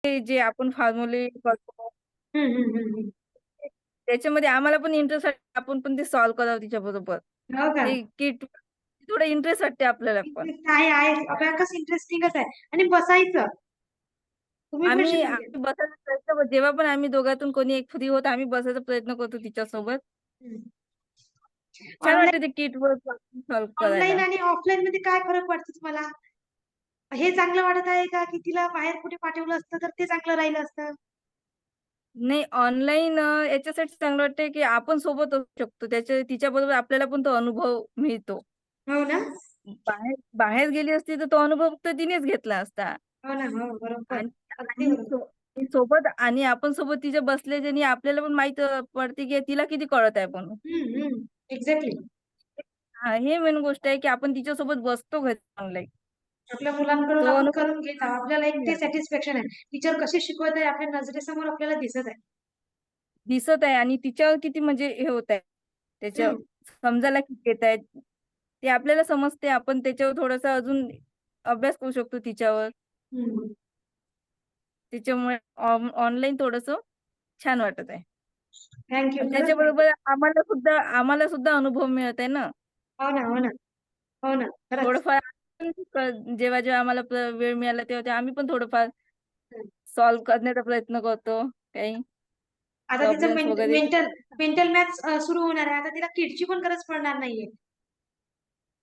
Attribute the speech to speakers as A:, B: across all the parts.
A: जे आपण फॉर्म्युले करतो
B: हं, हं, हं, हं.
A: त्याच्यामध्ये आम्हाला पण इंटरेस्ट वाटते, आपण पण ते सॉल्व्ह करावं तिच्याबरोबर.
B: हो का?
A: ते किट थोडं इंटरेस्ट वाटते आपल्याला पण.
B: इंटरेस्ट आहे. अबॅकस इंटरेस्टिंगच आहे आणि बसायचं. तुम्ही पण
A: आम्ही
B: शिकून घ्या.
A: आम्ही बसायचा प्रयत्न जेव्हा पण आम्ही दोघातून कोणी एक फ्री होतो, आम्ही बसायचा प्रयत्न करतो तिच्यासोबत.
B: हं.
A: छान वाटते
B: ऑनलाईन
A: ते किट वर्क सॉल्व्ह
B: ऑनलाईन
A: करायला.
B: आणि ऑफलाईन मध्ये काय फरक वाटतो तुम्हाला? हे चांगलं वाटत आहे का, की तिला बाहेर कुठे पाठवलं असतं तर ते चांगलं राहिलं असतं?
A: नाही ऑनलाईन याच्यासाठी चांगलं वाटतंय, की आपण सोबत असू शकतो. तिच्याबरोबर आपल्याला पण तो अनुभव मिळतो.
B: हो ना?
A: बाहेर बाहेर गेली असती तर तो अनुभव फक्त तिनेच घेतला असता.
B: हो ना, हो. बरोबर.
A: आणि
B: अगदी
A: आणि
B: बरोबर.
A: सोबत आणि आपण सोबत तिच्या बसल्याच्यानी आपल्याला पण माहीत पडते, की तिला किती कळत आहे म्हणून.
B: हं, हं. एक्झॅक्टली.
A: हां, हे मेन गोष्ट आहे, की आपण तिच्यासोबत बसतो घरी ऑनलाईन.
B: आपल्या मुलांकडून
A: तो
B: आपण
A: अनुभव
B: करून घेत आहोत. आपल्याला एक ते
A: मिळतो.
B: सॅटिस्फॅक्शन आहे. टीचर कशी शिकवत आहे आपल्या नजरेसमोर आपल्याला दिसत आहे.
A: दिसत आहे आणि तिच्यावर किती म्हणजे हे होत आहे. त्याच्या
B: हं.
A: समजायला किती येत आहेत. ते आपल्याला समजते. आपण त्याच्यावर थोडासा अजून अभ्यास करू शकतो तिच्यावर.
B: हं.
A: त्याच्यामुळे ऑनलाईन थोडंसं छान वाटत आहे.
B: Thank you.
A: आणि
B: खरंच थँक
A: त्याच्याबरोबर आम्हाला सुद्धा अनुभव मिळत आहे ना.
B: हो ना, हो ना. हो ना. खरंच.
A: थोडंफार जेव्हा आम्हाला वेळ मिळाला तेव्हा आम्ही पण थोडंफार
B: हं.
A: सॉल्व्ह करण्याचा प्रयत्न करतो. काही
B: आता तिचं
A: प्रॉब्लेम्स वगैरे.
B: मेंटल मेंटल मॅथ्स सुरू होणार आहे. आता तिला किटची पण गरज पडणार नाहीये.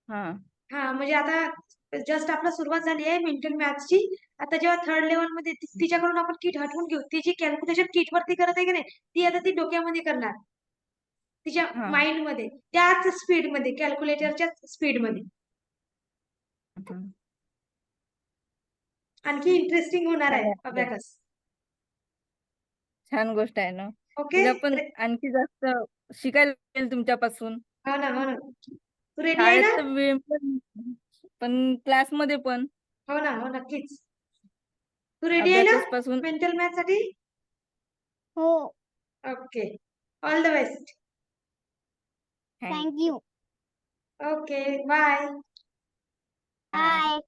A: हां,
B: हां, म्हणजे आता जस्ट आपलं सुरुवात झाली आहे मेंटल मॅथ्सची. आता जेव्हा थर्ड लेव्हलमध्ये तिच्याकडून आपण किट हटवून घेऊ. ती जी कॅल्क्युलेशन किटवरती करत आहे की नाही, ती आता ती डोक्यामध्ये करणार. तिच्या
A: हां.
B: माइंडमध्ये. त्याच स्पीडमध्ये कॅल्क्युलेटरच्याच स्पीडमध्ये.
A: हं.
B: आणखी इंटरेस्टिंग होणार
A: छान
B: आहे
A: वाटलं.
B: अबॅकस.
A: छान गोष्ट आहे ना.
B: ओके?
A: तिला पण आणखी जास्त शिकायला मिळेल तुमच्यापासून.
B: हो ना, हो ना. तू रेडी आहे
A: शाळेत
B: ना?
A: तर वेळ पण क्लासमध्ये पण
B: हो ना, हो नक्कीच. तू रेडी आहे ना
A: अबॅकस पासून
B: मेंटल मॅथ्ससाठी?
C: हो.
B: Okay. All the best.
A: Thank
C: thank
A: you.
C: You.
B: Okay. Bye.
A: Bye.
C: Bye.